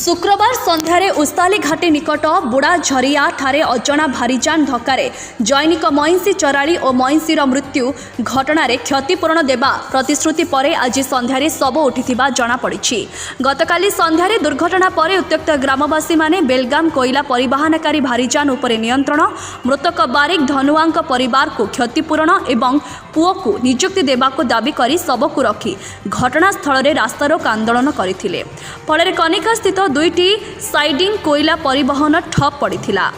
शुक्रवार सन्धार उस्ताली घाटी निकट बुढ़ा झरिया ठारे अजणा भारीजान धक्कारे जैनिक मईंसी चराड़ी और मईंसीर मृत्यु घटनार क्षतिपूरण देवा प्रतिश्रुति पर आज सन्धार शव उठिथिबा जଣାपड़ी। गतकाली सन्धार दुर्घटना पर उत्त्यक्त ग्रामवासी माने बेलगाम कोईला परिवहनकारी भारीजान उपरे नियंत्रण, मृतक बारिक धनुआंक परिवार को क्षतिपूरण एवं पुओ को नियुक्ति देवाको दाबी करी शव को रखी घटनास्थल में रास्तारोक आंदोलन करथिले। फल कनिका स्थित दुईटी साइडिंग कोईला परिवहन ठप पड़िथिला।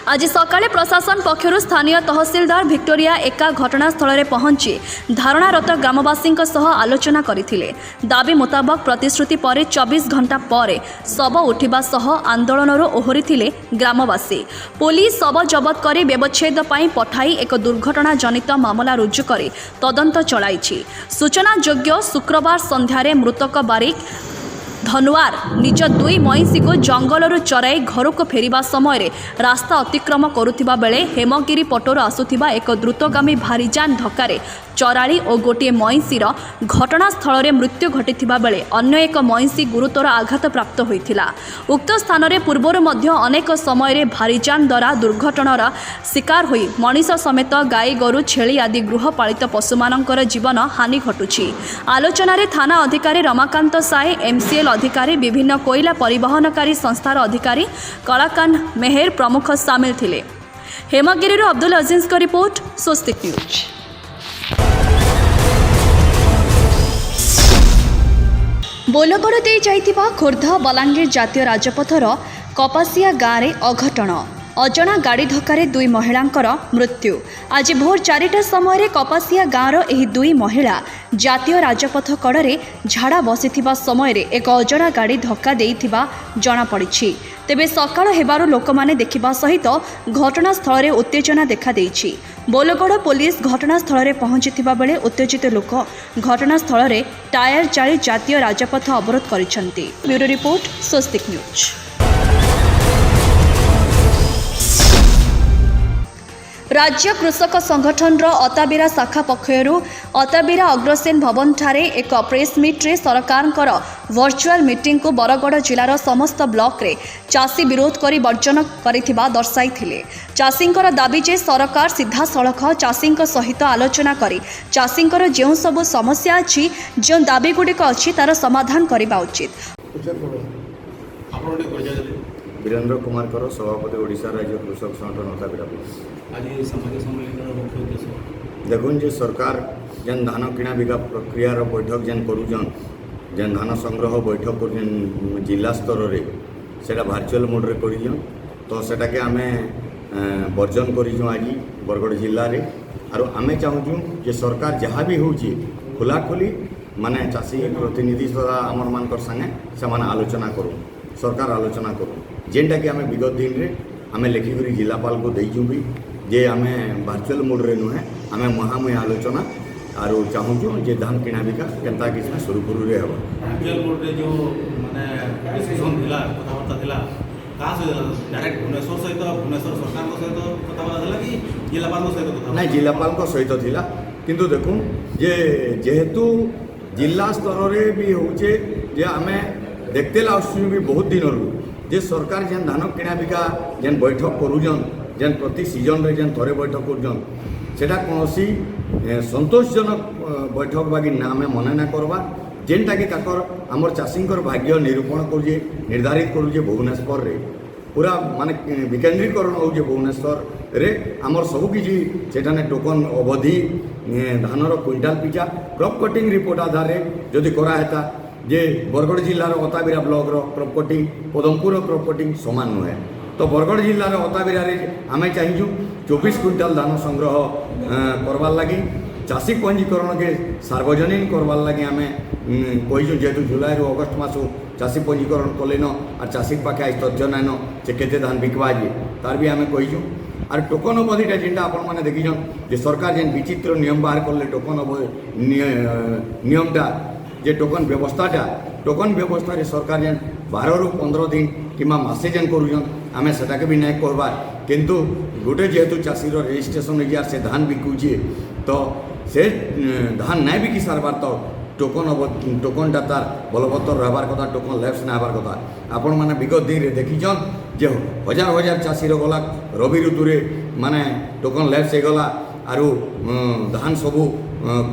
आज सकाळे प्रशासन पक्षरु स्थानीय तहसीलदार भिक्टोरिया एका घटनास्थल में पहुंची धारणारत ग्रामवासी आलोचना करथिले। दाबी मुताबक प्रतिश्रुति पर 24 घंटा पर शव उठिबा सह आंदोलन ओहरिथिले ग्रामवासी। पुलिस शव जबत कर व्यवच्छेद पई पठाई एक दुर्घटना जनित मामला रुजु कर तदंत चलाइछि। सूचनायोग्य शुक्रवार सन्धार मृतक बारिक धनुआर निज दुई मईंसी को जंगलरू चराई घर को फेरिबा समय रास्ता अतिक्रम करुथिबा बेले हेमगिरी पटोर आसुथिबा एक द्रुतगामी भारीजान धक्कारे चराड़ी और गोटे मईंसीर घटनास्थल में मृत्यु घटिथिबा बेले अन्य एक मईंसी गुरुतर आघात प्राप्त होइथिला। उक्त स्थान में पूर्वर मध्य अनेक समय भारीजान द्वारा दुर्घटनार शिकार होई मनीष समेत गाई गोरु छेली आदि गृहपालित पशुमानंकर जीवन हानि घटुछि। आलोचन थाना अधिकारी रमाकांत साए, एमसीएल अधिकारी, विभिन्न कोईला परिवहनकारी संस्थार अधिकारी, कलाकान मेहर प्रमुख सामिल थिले। हेमगिरी अब्दुल अजीज का रिपोर्ट, स्वस्तिक न्यूज। बोलगड़ दे जाइथिबा खोर्धा बलांगीर जातीय राजपथर कपासिया गाँव में अघटन, अजणा गाड़ी धक्कारे दुई महिलांकर मृत्यु। आज भोर 4टा समय कपासिया गाँवर एही दुई महिला जातीय राजपथ कड़े झाड़ा बसिथिबा समय एक अजणा गाड़ी धक्का देइथिबा जଣାपड़ी। तेबे सकाळ हेबारु लोकमाने देखिबा सहित घटनास्थल में उत्तेजना देखा देइछि। बोलगड़ पुलिस घटनास्थल में पहुंचीथिबा बेले उत्तेजित लोक घटनास्थल में टायर जाली जातीय राजपथ अवरोध करिसेंति। ब्यूरो रिपोर्ट, स्वस्तिक न्यूज। राज्य कृषक संगठन अताबिरा शाखा पक्षर अताबिरा अग्रसेन भवन ठारे एक प्रेस मीट्रे सरकार वर्चुअल मीटिंग को बरगड़ जिलार समस्त ब्लॉक रे चाषी विरोध करी वर्जन करिथिबा दर्शाइथिले। चाषींकर दाबी जे सरकार सीधा सड़क चाषी सहित आलोचना करी चाषींकर जो सब समस्या अच्छी जो दाबी गुड़िक अच्छी तार समाधान करने उचित। वीरेंद्र कुमार कर सभापति ओडिशा राज्य कृषक संगठन अताबिरा देखुन जे सरकार जेन धान किणा बिका प्रक्रियार बैठक जेन करुचन जेन धान संग्रह बैठक कर जिला स्तर रे सेटा वर्चुअल मोड रे करिजन तो सेटा के आमे वर्जन करिजो आज बरगड़ जिल्ला रे। आरो आमे चाहूँ जे सरकार जहाँ भी होची खुला खुली माने चाषी प्रतिनिधि सदा आमर मानकर संगे से माने आलोचना करूँ, सरकार आलोचना करूँ जेनटा कि आमे विगत दिन रे आमे लेखिक जिलापाल को देइचु भी जे आमे वर्चुअल मोड रे नुहे आमे महामुही आलोचना आरो चाहूँ जे धान किणा बिका केनता किसी सुरुखुरु रे हो। वर्चुअल मोड रे जो माने डिस्कशन थिला कथाबार्ता थिला का से डायरेक्ट भुवनेश्वर सहित भुवनेश्वर सरकार को सहित कथाबार्ता थिला कि जिलापाल को सहित कथा नहीं जिलापाल को सहित थिला किंतु देखूँ जे जेहेतु जिला स्तर रे भी होचे जे आमे देखते लाउसु भी बहुत दिन रू जे सरकार जेन धान किणा बिका जेन बैठक करुजन जेन प्रति सीजन रे जेन थरे बैठक करुजन सेटा कोनोसी संतोषजनक बैठक बाकी ना आमे मना ना करबा जेनटा कि ताकर हमर चाषींकर भाग्य निरूपण करुजे निर्धारित करुजे भुवनेश्वर रे पूरा माने विकेंद्रीकरण होजे भुवनेश्वर रे हमर सब किछि सेठाने टोकन अवधि धानर क्विंटाल पिछा क्रॉप कटिंग रिपोर्ट आधार रे जदि करा हेता जे बरगड़ जिलार Attabira block crop cutting Padampur crop cutting समान नुहे तो बरगड़ जिलार अताबिरा आमे चाहिए 24 क्विंटाल धान संग्रह करवार लगी चाषी पंजीकरण के सार्वजनिक करवार लगी आमे कहीचु जेहेतु जुलाई रू अगस्ट मास चाषी पंजीकरण कलेन और चाषी पाखे आज तथ्य नाइन से केते धान बिकवा जे तार भी आमे कहीचु और टोकन अवधिटा जेनटा आपण मैंने देखीछन जे सरकार जेन विचित्र नियम बाहर करले टोकन नियमटा जे टोकन व्यवस्था रे सरकार जेन 12 रू 15 दिन किमा मासे जेन करुछन आमे सेटाके भी नहीं कहबार किंतु गोटे जेहेतु चाषीर रजिस्ट्रेशन हो से धान बिकुचे तो से धान नहीं बिकी सारबार तो ଟୋକନଟା ତାର ବଳବତ୍ତର ରହିବାର କଥା, ଟୋକନ ଲ୍ୟାପ୍ସ ନା ହେବାର କଥା। ଆପଣମାନେ ବିଗତ ଦିନରେ ଦେଖିଛନ୍ ଯେ ହଜାର ହଜାର ଚାଷୀର ଗଲା ରବି ଋତୁରେ ମାନେ ଟୋକନ ଲ୍ୟାପ୍ସ ହେଇଗଲା ଆରୁ ଧାନ ସବୁ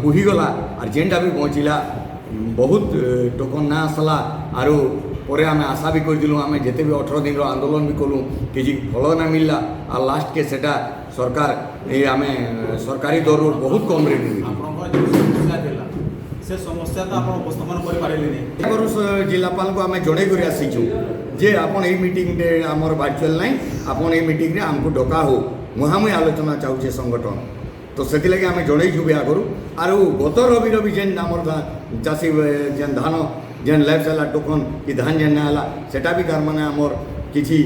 କୁହିଗଲା ଆର୍ ଯେନ୍ଟା ବି ବଞ୍ଚିଲା ବହୁତ ଟୋକନ ନା ଆସିଲା ଆରୁ ପରେ ଆମେ ଆଶା ବି କରିଥିଲୁ ଆମେ ଯେତେ ବି 18 ଦିନର ଆନ୍ଦୋଳନ ବି କଲୁ କିଛି ଫଳ ନା ମିଳିଲା ଆଉ ଲାଷ୍ଟକେ ସେଟା ସରକାର ଆମେ ସରକାରୀ ଦରରୁ ବହୁତ କମ୍ ରେଟ୍ ଦେଲୁ। ଆପଣଙ୍କର ଯେଉଁ ସମସ୍ୟା ଥିଲା ସେ ସମସ୍ୟା ତ ଆପଣ ଉପସ୍ଥାପନ କରିପାରିଲେନି। ଆଗରୁ ଜିଲ୍ଲାପାଳଙ୍କୁ ଆମେ ଜଣେଇ କରି ଆସିଛୁ ଯେ ଆପଣ ଏଇ ମିଟିଂରେ ଆମର ଭାର୍ଚୁଆଲ୍ ନାହିଁ, ଆପଣ ଏଇ ମିଟିଂରେ ଆମକୁ ଡକା ହଉ, ମୁହାଁମୁହିଁ ଆଲୋଚନା ଚାହୁଁଛେ ସଂଗଠନ। ତ ସେଥିଲାଗି ଆମେ ଜଣେଇଛୁ ବି ଆଗରୁ। ଆରୁ ଗତ ରବି ଯେନ୍ ଆମର ଚାଷୀ ଯେନ୍ ଧାନ ଯେନ୍ ଲ୍ୟାପ୍ସ ହେଲା ଟୋକନ କି ଧାନ ଯେନ୍ ହେଲା ସେଟା ବି ତାର ମାନେ ଆମର କିଛି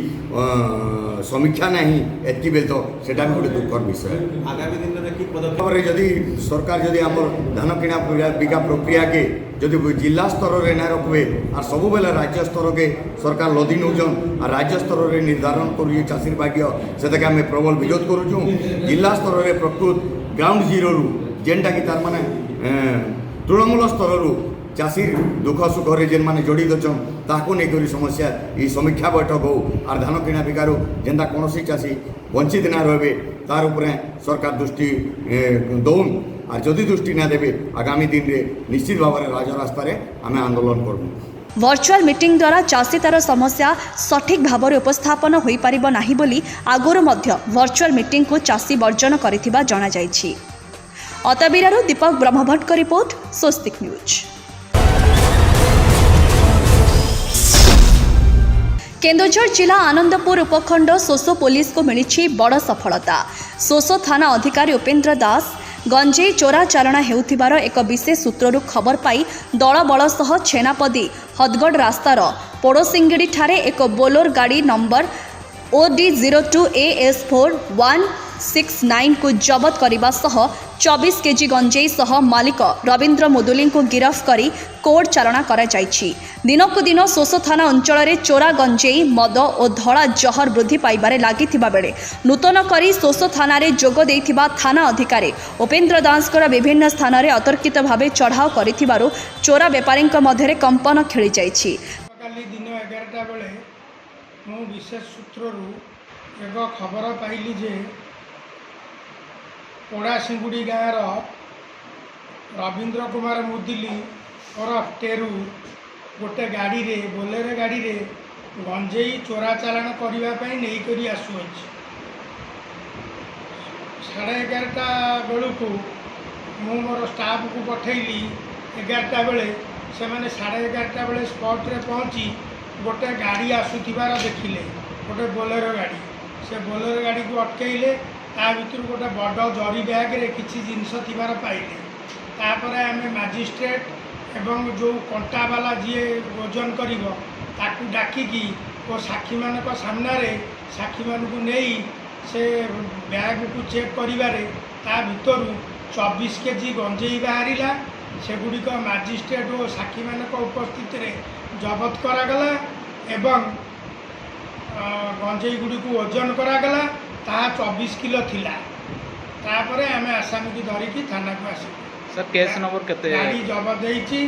ସମୀକ୍ଷା ନାହିଁ ଏତ୍କି ବେଲେ ତ ସେଟା ବି ଗୋଟେ ଦୁଃଖର ବିଷୟ। ଆଗାମୀ ଦିନରେ କି ପଦକ୍ଷେପ ତାପରେ ଯଦି ସରକାର ଯଦି ଆମର ଧାନ କିଣା ବିକା ପ୍ରକ୍ରିୟାକେ ଯଦି ଜିଲ୍ଲା ସ୍ତରରେ ନା ରଖବେ আর ସବୁବେଲେ ରାଜ୍ୟ ସ୍ତରକେ ସରକାର ଲଦି ନେଉଛନ୍ আর ରାଜ୍ୟ ସ୍ତରରେ ନିର୍ଦ୍ଧାରଣ କରୁଛେ ଚାଷୀର ଭାଗ୍ୟ, ସେଟାকে ଆମେ ପ୍ରବଳ ବିରୋଧ କରୁଛୁଁ। ଜିଲ୍ଲା ସ୍ତରରେ ପ୍ରକୃତ ଗ୍ରାଉଣ୍ଡ ଜିରୋରୁ ଯେନ୍ଟାକି ତାର ମାନେ ତୃଣମୂଳ ସ୍ତରରୁ ଚାଷୀର ଦୁଃଖ ସୁଖରେ ଯେନ୍ମାନେ ଜଡ଼ିତ ଅଛନ୍ ତାହାକୁ ନେଇକରି ସମସ୍ୟା ଇ ସମୀକ୍ଷା ବୈଠକ ହଉ আর ଧାନ କିଣା ବିକାରୁ ଯେନ୍ତା କୌଣସି ଚାଷୀ ବଞ୍ଚିତ ନା ରହିବେ ତାর উপরে সরকার দৃষ্টি দৌন আর যদি দৃষ্টি না দেবে আগামী দিনে নিশ্চিত ভাবে রাজরাস্তায় আমি আন্দোলন করব। ଭର୍ଚୁଆଲ ମିଟିଂ ଦ୍ୱାରା ଚାଷୀ ତାର ସମସ୍ୟା ସଠିକ୍ ଭାବରେ ଉପସ୍ଥାପନ ହୋଇପାରିବ ନାହିଁ ବୋଲି ଆଗରୁ ମଧ୍ୟ ଭର୍ଚୁଆଲ ମିଟିଂକୁ ଚାଷୀ ବର୍ଜନ କରିଥିବା ଜଣାଯାଇଛି। ଅତବିରାରୁ ଦୀପକ ବ୍ରହ୍ମଭଟ୍ଟଙ୍କ ରିପୋର୍ଟ, ସ୍ୱସ୍ତିକ ନ୍ୟୁଜ୍। केन्दुझर जिला आनंदपुर उपखंड सोसो पुलिस को मिली बड़ सफलता। सोसो थाना अधिकारी उपेन्द्र दास गंजेई चोरा चारणा हेउथिबार एक विशेष सूत्रु खबर पाई दलबल सह छेनापदी हदगढ़ रास्तार पोड़ोसिंगिड़ी ठारे एक बोलोर गाड़ी नंबर OD02AS4169 को जबत करने सह 24 केजी गंजेई सह मालिक रवींद्र मुदुली को गिरफ्त करी कोर्ट चारणा करा जायछि। दिनकु दिन सोसो थाना अंचल में चोरा गंजेई मद और धड़ा जहर वृद्धि पाइबारे लागिथिबा बेले नूतन करी सोसो थाना रे जोग देइथिबा थाना अधिकारी उपेन्द्र दासकर विभिन्न स्थान में अतर्कित भावे चढ़ाव करिथिबारु चोरा बेपारी मध्य कंपन खेली जायछि। दिन 11टा बेले मु विशेष सूत्रु एक खबर पाइली जे पोड़ासिंगुड़ी गाँव रवींद्र कुमार मुदुली ओरफ टेरू गोटे गाड़ी रे बोलेरो गाड़ी रे गंजेई चोरा चालाण करने नहीं करी आसुअछि। 11:30 बेलू मु मोर स्टाफ को पठेली 11टा बेले से 11:30 बेले स्पॉट रे पहुँची गोटे गाड़ी आसुथिबार देखिले, गोटे बोलेरो गाड़ी, से बोलेरो गाड़ी को अटकैले ता भितर गोटे बड़ जरी बैग रे किछि जिनस थिबार पाइले। तापरे आमे मजिस्ट्रेट एवं जो कंटा वाला जी ओजन करिवो ताकू डाकिकी और साक्षी मानक सामने साक्षी मानक नहीं से बैग को चेक करिबारे ता भितर 24 केजी गंजेई बाहरिला। सेगुड़िक मजिस्ट्रेट और साक्षी मानक उपस्थित रे जबत करागला एवं गंजेई गुड़ी को ओजन करागला ता 24 किलो थिला। तापरे आमे आसामी की धरिकी थाना को आसी सर केस नंबर केते गाड़ी जबत देइछि।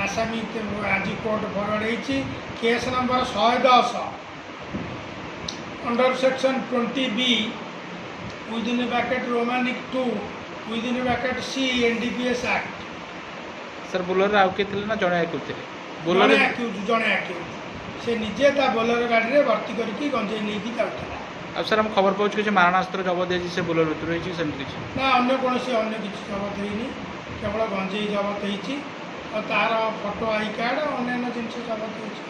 आसामी आज कोर्ट फरवर्ड होइछि। Case number 110 under section 20B within bracket रोमानिक 2 within bracket C NDPS act. Sir बोलर आउ के थिले ना जणे आकुथिले बोलर जणे आक्यूज से निजे ता बोलर गाड़ी रे भर्ती करके गंजेई नहीं की जाउथला। अब सर हम खबर पाउछ कि मारणास्त्र जबत देछि से बोलर उतर होइछि सेम किछि ना अन्य कोनोसी अन्य किछि जबत हेइनी, केवल गंजेई जबत होइछि और तार फोटो आई कार्ड अन्य जिनस जबत होइछि।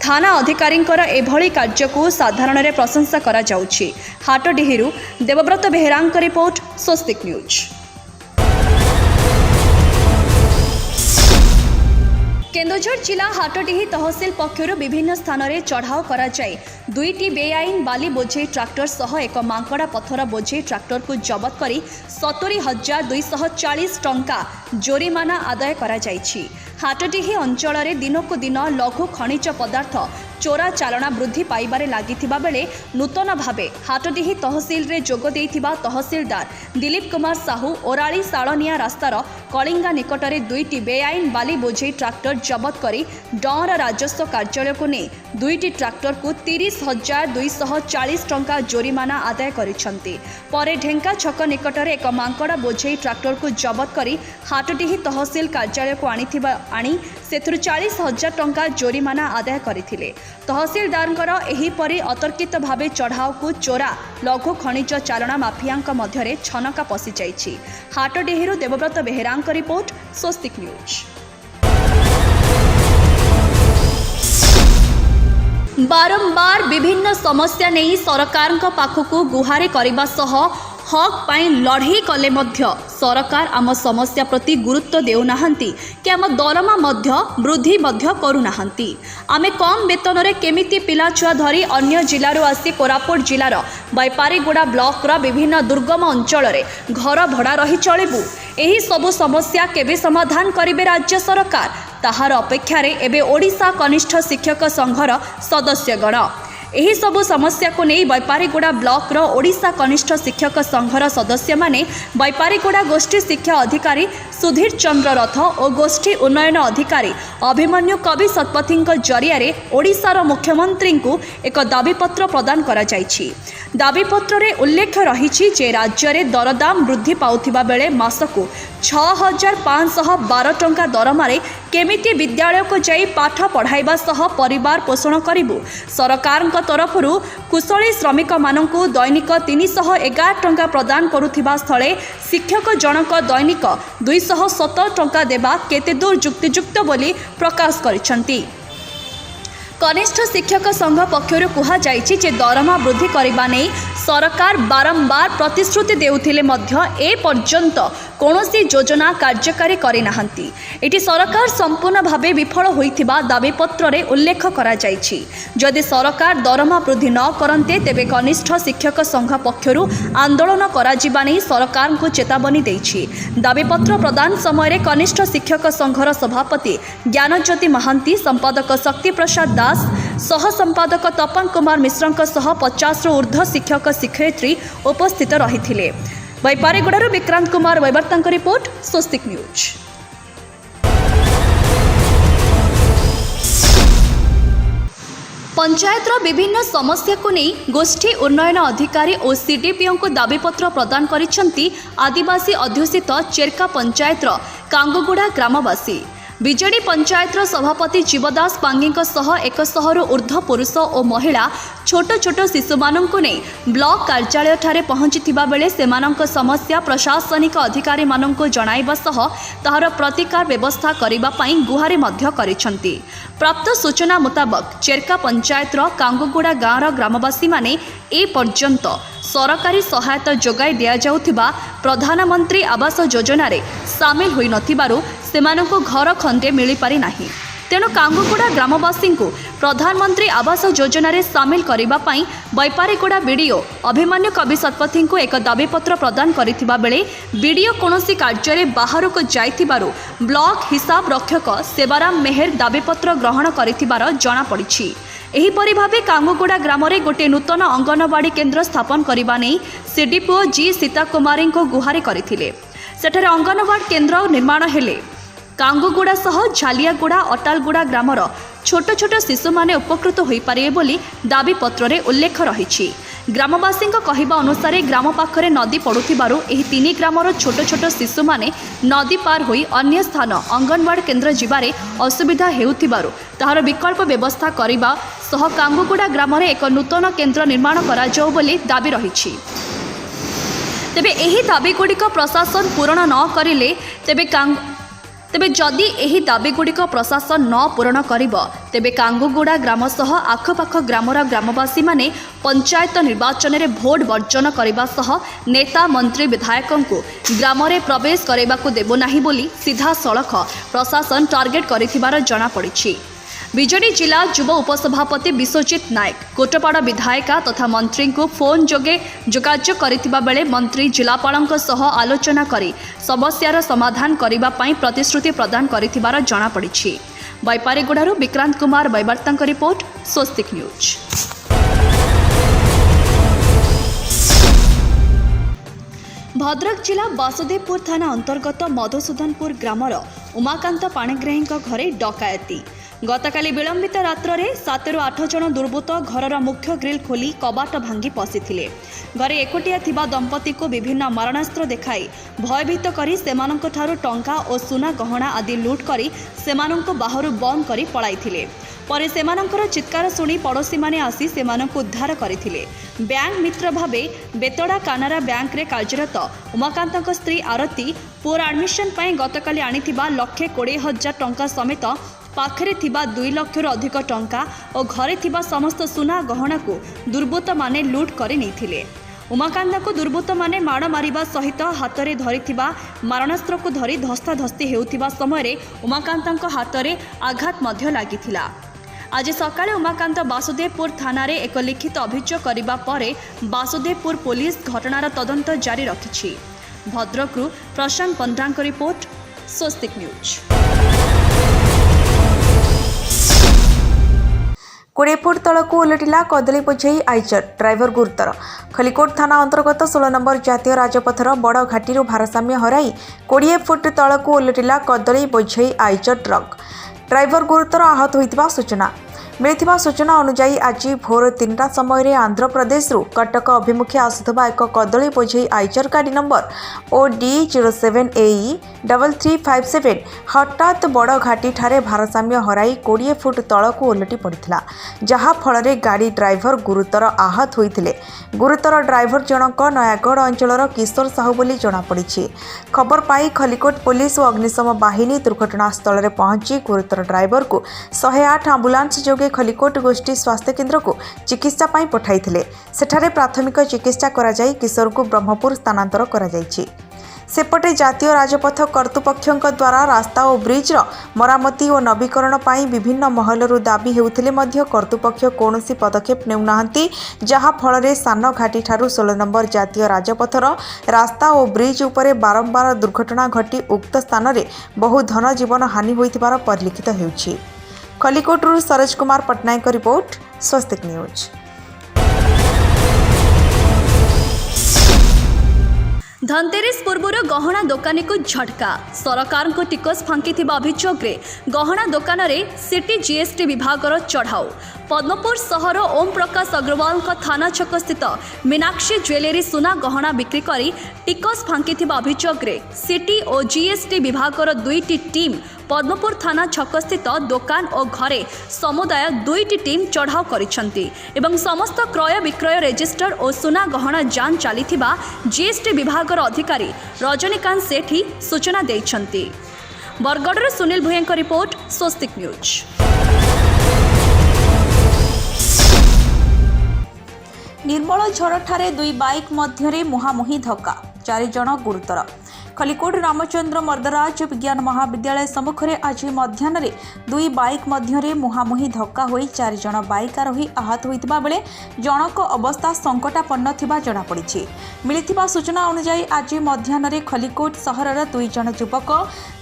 थाना अधिकारींकर एभली कार्यकु साधारण रे प्रशंसा करा जाउछि। हाटडीहिरु देवव्रत बेहेरांक रिपोर्ट, स्वस्तिक न्यूज। केन्दुझर जिला हाटडीही तहसिल पक्षर विभिन्न स्थान में चढ़ाव करा जाय दुईटी बेआईन बाली बोझे ट्राक्टर सह एक मांकड़ा पथर बोझे ट्राक्टर को जबत कर 70,240 टंका जोरिमाना आदाय करा जायछि। हाटडीही अंचल में दिनकू दिन लघु खनिज पदार्थ चोरा चालना वृद्धि पाइबारे लागिथिबा बेले नूतन भावे हाटडीही तहसिल रे जोग देइथिबा तहसिलदार दिलीप कुमार साहू ओराली सालनिया रास्तार कलिंगा निकटरे दुईटी बेआईन बाली बोझे ट्राक्टर जबत करी डर राजस्व कार्यालय को नहीं दुईटी ट्राक्टर को 30,240 टंका जोरिमाना आदाय करिसंती। परे ढेंका छक निकटरे एक मांकड़ा बोझे ट्राक्टर को जबत करी हाटडीही तहसिल कार्यालय को आनी सेथुरु 40,000 टंका जोरिमाना आदाय करथिले। तहसिलदारंकर एहीपरि अतर्कित भावे चढ़ाव को चोरा लघु खनिज चालना माफियांक मध्यरे छनका पशि जाइछि। हाटडीहिरु देवव्रत बेहेरांक रिपोर्ट स्वस्तिक न्यूज। बारंबार विभिन्न समस्या नहीं सरकार पाखकु गुहारि करबा सह हक पाई लड़ाई कले मध्य सरकार आम समस्या प्रति गुरुत्व देउनाहांती कि आम दरमा मध्य वृद्धि मध्य करूनाहांती। आमे कम वेतन रे केमिति पिला छुआ धरी अन्य जिल्लारू आसी कोरापुट जिलार बैपारीगुड़ा ब्लॉक रा विभिन्न दुर्गम अंचल रे घर भड़ा रही चलिबू। एही सबु समस्या केबे समाधान करिबे राज्य सरकार ताहार अपेक्षारे एबे ओडिशा कनिष्ठ शिक्षक संघर सदस्यगण। एही सबु समस्या को नहीं बैपारीगुड़ा ब्लॉक रो ओडिशा कनिष्ठ शिक्षक संघर सदस्य माने बैपारीगुड़ा गोष्ठी शिक्षा अधिकारी सुधीर चंद्र रथ और गोष्ठी उन्नयन अधिकारी अभिमन्यु कवि शतपथी जरिया ओडिशार मुख्यमंत्री को एक दाबीपत्र प्रदान करा जायछि। दाबीपत्र रे उल्लेख रही जे राज्य में दरदाम वृद्धि पाउथिबा बेले मासकु 6,512 टंका दरमारे केमिति विद्यालय को जाई पाठ पढ़ाइबा सह परिवार पोषण करिबु। सरकार तरफरु कुशली श्रमिक मानकु दैनिक 311 टंका प्रदान करुथिबा स्थले शिक्षक जनक दैनिक 270 टंका देबा केते दूर जुक्तियुक्त बोली प्रकाश करिसंती। कनिष्ठ शिक्षक संघ पक्षर कहुଯାଇଛି जे दरमा वृद्धि करने नहीं सरकार बारंबार प्रतिश्रुति देउथिले मध्य ए पर्यंत कौनसी योजना कार्यकारी करिनाहांती। एटी सरकार संपूर्ण भावे विफल होइथिबा दाबीपत्र रे उल्लेख करा जायछि। जदि सरकार दरमा वृद्धि न करन्ते तेबे कनिष्ठ शिक्षक संघ पक्षरु आंदोलन करा जिबा नै सरकार को चेतावनी दैछि। दाबीपत्र प्रदान समय कनिष्ठ शिक्षक संघर सभापति ज्ञानज्योति महांती, संपादक शक्ति प्रसाद दास, सह संपादक तपन कुमार मिश्र सह 50 रु ऊर्ध्व शिक्षक शिक्षयित्री उपस्थित रहिथिले। बैपारीगुड़ारू विक्रांत कुमार वैवर्तंक रिपोर्ट स्वस्तिक न्यूज। पंचायत विभिन्न समस्या को नहीं गोष्ठी उन्नयन अधिकारी और सीडीपीओ को दाबीपत्र प्रदान करिसेंती आदिवासी अध्युषित चेरका पंचायत कांगुगुड़ा ग्रामवासी। विजेडी पंचायत सभापति जीवदास पांगी सह 100 रु ऊर्ध्व पुरुष और महिला छोट छोट शिशु मानक नहीं ब्लॉक कार्यालय ठारे पहुंचीथिबा बेले सेमानक समस्या प्रशासनिक अधिकारी मानक जणाइबा सह ताहार प्रतिकार व्यवस्था करिबा पई गुहारि मध्य करिसंती। प्राप्त सूचना मुताबक चेरका पंचायत कांगुगुड़ा गाँवर ग्रामवासी माने ए पर्यंत सरकारी सहायता जोगाई दिया जाउथिबा प्रधानमंत्री आवास योजना रे सामिल होई नथिबारु सेमानकु घर खंडे मिली पारि नाही। तेणु कांगुगुड़ा ग्रामवासी को प्रधानमंत्री आवास योजना रे सामिल करिबा पई बैपारीगुड़ा बीडीओ अभिमन्यु कवि शतपथी को एक दाबीपत्र प्रदान करिथिबा बेले बीडीओ कोनोसी कार्य रे बाहर को जाइथिबारु ब्लॉक हिसाब रक्षक सेवाराम मेहर दाबीपत्र ग्रहण करिथिबार जणा पड़िछि। एहीपरि भावे कांगुगुड़ा ग्राम रे गोटे नूतन अंगनवाड़ी केन्द्र स्थापन करबा नै सीडीपीओ जी सीता कुमारी को गुहारि करथिले। सेठारे अंगनवाड़ी केन्द्र निर्माण हेले कांगुगुड़ा सह झालियागुड़ा अटालगुड़ा ग्रामर छोट छोट शिशु माने उपकृत होई पारिबे बोली दाबीपत्र रे उल्लेख रहिछि। ग्रामवासी कहवा अनुसार ग्राम पाखरे नदी पड़ुथिबारु एही 3 ग्रामर छोट छोट शिशु माने नदी पार होई अन्य स्थान अंगनवाड़ी केन्द्र जिबारे असुविधा हेउथिबारु ताहार विकल्प व्यवस्था करिबा सह कांगुगुड़ा ग्राम रे एक नूतन केन्द्र निर्माण करा जाउ बोली दाबी रहिछि। तेबे एही दाबीगुड़िक प्रशासन पूरण न करिले तेबे जदि एही दाबीगुड़िक प्रशासन न पूरण करिब तेबे कांगुगुड़ा ग्राम सह आखपाख ग्रामर ग्रामवासी माने पंचायत निर्वाचन में भोट वर्जन करने सह नेता मंत्री विधायकों को ग्राम में प्रवेश करने को देबो नाही बोली सीधा सड़क प्रशासन टार्गेट करिथिबार जଣା पड़िछि। विजेडी जिला युव उपसभापति विश्वजित नायक कोटपाड़ विधायिका तथा मंत्री को फोन जोगे जोगाजोग करथिबा बेले मंत्री जिलापालଙ୍କ सह आलोचना करी समस्यार समाधान करिबा पई प्रतिश्रुति प्रदान करथिबार जणा पड़िछि। बैपारीगुड़ारू विक्रांत कुमार बैबार्तांक रिपोर्ट स्वस्तिक न्यूज। भद्रक जिला वासुदेवपुर थाना अंतर्गत मधुसूदनपुर ग्रामर उमाकांत पाणिग्राही घरे डकायती। गतकाली विलंबित रात्र 7 ରୁ 8 जन दुर्बृत्त घरर मुख्य ग्रिल खोली कबाट भांगी पशिथिले। घरे एकोटिया थिबा दंपति को विभिन्न मारणास्त्र देखाई भयभीत करी सेमानंक ठारू टंका और सुना गहना आदि लुट करी सेमानंक बाहरु बंद करी पळाइथिले। परे सेमानंकर चित्कार शुणी पड़ोशी माने आसी सेमानंक उद्धार करथिले। बैंक मित्र भावे बेतड़ा कानारा बैंक रे कार्यरत उमाकांतक स्त्री आरती पुअर एडमिशन पई गतकाली आनिथिबा 1,20,000 टंका समेत पाखरे थिबा 2 लाख अधिक टंका और घरे थिबा समस्त सुना गहना को दुर्बृत्त माने लुट करे नैथिले। उमाकांत को दुर्बृत्त माने माड़ मारिबा सहित हाथ में धरिथिबा मारणास्त्र को धरी धस्ताधस्ती हेउथिबा समय उमाकांतक हाथ में आघात मध्य लागिथिला। आज सकाळे उमाकांत वासुदेवपुर थाना रे एक लिखित अभियोग करिबा परे वासुदेवपुर पुलिस घटनार तदंत जारी रखिछि। भद्रकरू प्रशांत पंद्रांक रिपोर्ट स्वस्तिक न्यूज। 20 फुट तलक उलटिला कदली बोझेई आइचर ड्राइवर गुरुतर। खलिकोट थाना अंतर्गत 16 नंबर जातीय राजपथर बड़ घाटी भारसाम्य हराई 20 फुट तलक उलटिला कदली बोझेई आइचर ट्रक। ड्राइवर गुरुतर आहत होइतिबा सूचना मिलिथिबा सूचना अनुसार आज भोर 3टा समय आंध्र प्रदेश कटक अभिमुखे आसुथिबा एक कदली बोझेई आइचर गाड़ी नंबर OD 07AE 3357 हठात बड़ घाटी ठारे भारसाम्य हराई 20 फुट तलक ओलटी पड़ता, जहा फल गाड़ी ड्राइवर गुरुतर आहत होइथिले। गुरुतर ड्राइवर जनक नयागढ़ अंचलर किशोर साहू बोली जଣାपड़ी। खबर पाई खलिकोट पुलिस और अग्निशम बाहिनी दुर्घटनास्थल में पहुंची गुरुतर ड्राइवर को 108 आंबुलांस जोगे खलिकोट गोष्ठी स्वास्थ्य केन्द्र को चिकित्सा पाई पठाइथिले। सेठारे प्राथमिक चिकित्सा कराई किशोर को ब्रह्मपुर स्थानांतर कराଯାଇଛି। सेपटे जातीय राजपथ कर्तृपक्षों द्वारा रास्ता और ब्रिजर मरामती और नवीकरण पाई विभिन्न महलरू दाबी हेउथिले मध्य कर्तृपक्ष कौनसी पदक्षेप नेउनाहांती, जहा फल सान घाटी ठारू 16 नंबर जातीय राजपथर रास्ता और ब्रिज उपरे बारंबार दुर्घटना घटी उक्त स्थान में बहु धन जीवन हानि होइथिबार परिलक्षित हेउछि। खलिकोटरू सरोज कुमार पटनायक रिपोर्ट स्वस्तिक न्यूज। धनतेरस पूर्व गहना दोकानी को झटका। सरकार को टिकस फांकी अभियोग गहना दोकान में सिटी जीएसटी विभाग चढ़ाऊ। पद्मपुर सहर ओम प्रकाश अग्रवाल थाना छक स्थित मीनाक्षी ज्वेलरी सुना गहना बिक्री करी टिकस फांकी अभियोग सिटी और जीएसटी विभाग 2टी टीम पद्मपुर थाना छक स्थित दोकान और घरे समुदाय 2टी टीम चढ़ाऊ करिसेंती एवं समस्त क्रय विक्रय रेजिस्टर और सुना गहना जांच चलीथिबा जीएसटी विभाग अधिकारी रजनीकांत सेठी सूचना देइछंती। बरगढ़ सुनील भुयेंक रिपोर्ट स्वस्तिक न्यूज। निर्मल झरठारे 2 बाइक मध्यरे मुहामुही धक्का, 4 जन गुरुतर। खलिकोट रामचंद्र मर्दराज विज्ञान महाविद्यालय सम्मुखें आज मध्याह्न 2 बाइक मध्यरे मुहामुही धक्का होई 4 जन बाइक आरोही आहत होइतिबा बेले जनक अवस्था संकटापन्न थिबा जଣାपड़ी। मिलिथिबा सूचना अनुसार आज मध्याह्न खलिकोट सहरर 2 जन युवक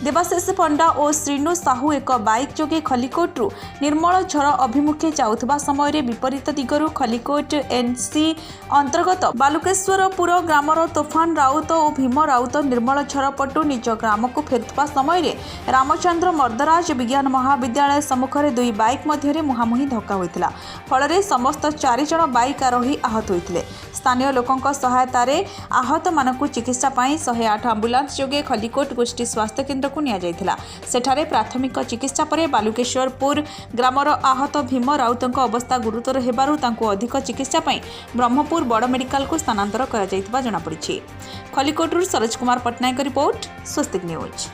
देवाशीष पंडा और श्रीनु साहू एक बाइक जोगे खलिकोटरू निर्मल झर अभिमुखे जाउथिबा समय विपरीत दिगरू खलिकोट NC अंतर्गत बालुकेश्वरपुर ग्रामर तोफान राउत और भीम राउत निर्मल झरपटू निज ग्राम को फेरुवा समय रामचंद्र मर्दराज विज्ञान महाविद्यालय सम्मुखें 2 बाइक मध्य मुहामुही धक्का होता। फल समस्त 4 जन बाइक आरोही आहत होते। स्थानीय लोकों सहायतार आहत मानक चिकित्सा 108 आंबुलांस जोगे खलिकोट गोष्ठी स्वास्थ्य केन्द्र को निया सेठारे प्राथमिक चिकित्सा पर बालुकेश्वरपुर ग्रामर आहत भीम राउत अवस्था गुरुतर हेबारु तांको अधिक चिकित्सा ब्रह्मपुर बड़ मेडिकल को स्थानांतर करा जणापड़ी। खलिकोटरू सरोज कुमार पटनायक रिपोर्ट स्वस्तिक न्यूज।